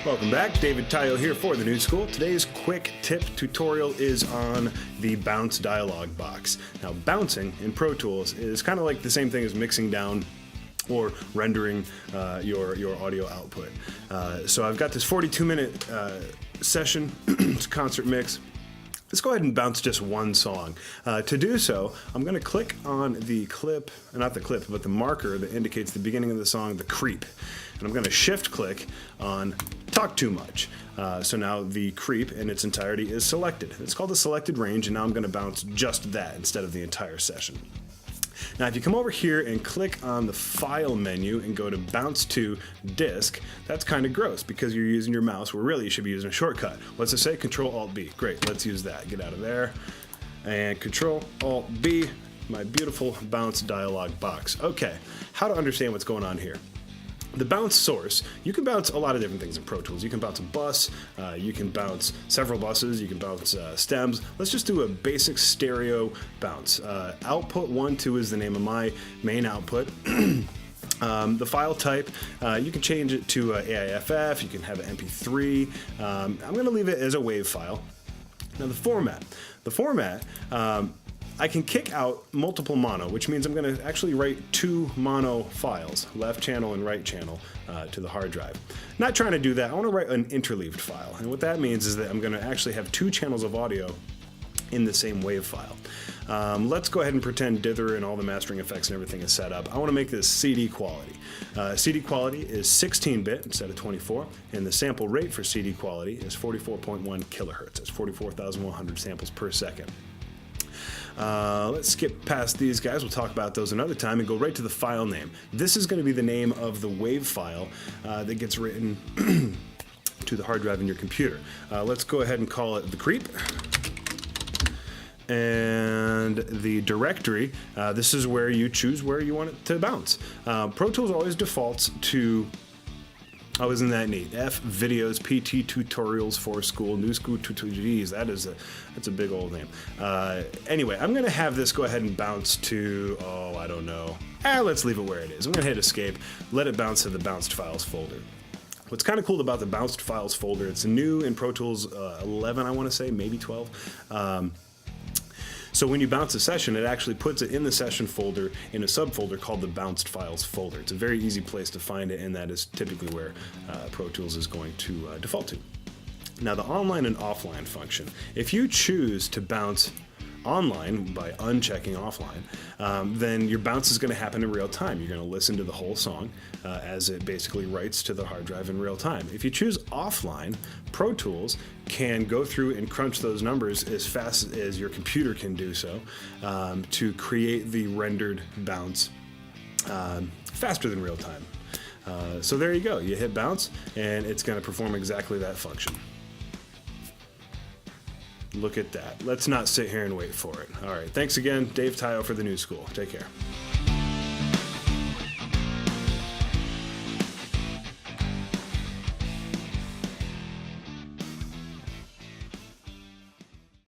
Welcome back. David Tayo here for the New School. Today's quick tip tutorial is on the bounce dialog box. Now, bouncing in Pro Tools is kind of like the same thing as mixing down or rendering your audio output. So I've got this 42-minute session, it's a concert mix. Let's go ahead and bounce just one song. To do so, I'm going to click on the clip, not the clip, but the marker that indicates the beginning of the song, the creep. And I'm going to shift click on Talk Too Much. So now the creep in its entirety is selected. It's called the selected range, and now I'm going to bounce just that instead of the entire session. Now, if you come over here and click on the File menu and go to Bounce to Disk, that's kind of gross because you're using your mouse where really you should be using a shortcut. What's it say? Control-Alt-B. Great, let's use that. Get out of there. And Control-Alt-B, my beautiful bounce dialog box. Okay, how to understand what's going on here. The bounce source, you can bounce a lot of different things in Pro Tools. You can bounce a bus, you can bounce several buses, you can bounce stems. Let's just do a basic stereo bounce. Output 1, 2 is the name of my main output. The file type, you can change it to AIFF, you can have an MP3. I'm going to leave it as a WAV file. Now the format. I can kick out multiple mono, which means I'm going to actually write 2 mono files, left channel and right channel, to the hard drive. Not trying to do that. I want to write an interleaved file. And what that means is that I'm going to actually have 2 channels of audio in the same WAV file. Let's go ahead and pretend dither and all the mastering effects and everything is set up. I want to make this CD quality. CD quality is 16-bit instead of 24, and the sample rate for CD quality is 44.1 kilohertz. That's 44,100 samples per second. Let's skip past these guys. We'll talk about those another time and go right to the file name. This is going to be the name of the WAV file that gets written to the hard drive in your computer. Let's go ahead and call it the creep. And the directory, this is where you choose where you want it to bounce. Pro Tools always defaults to, oh, isn't that neat? F videos, PT tutorials for school, new school tutorials. That's a big old name. Anyway, I'm gonna have this go ahead and bounce to, oh, I don't know. Let's leave it where it is. I'm gonna hit escape, let it bounce to the bounced files folder. What's kind of cool about the bounced files folder, it's new in Pro Tools 11, I wanna say, maybe 12. So when you bounce a session, it actually puts it in the session folder in a subfolder called the Bounced Files folder. It's a very easy place to find it, and that is typically where Pro Tools is going to default to. Now, the online and offline function. If you choose to bounce online by unchecking offline, then your bounce is going to happen in real time. You're going to listen to the whole song as it basically writes to the hard drive in real time. If you choose offline, Pro Tools can go through and crunch those numbers as fast as your computer can do so to create the rendered bounce faster than real time. So there you go. You hit bounce and it's going to perform exactly that function. Look at that. Let's not sit here and wait for it. All right. Thanks again, Dave Tayo for the New School. Take care.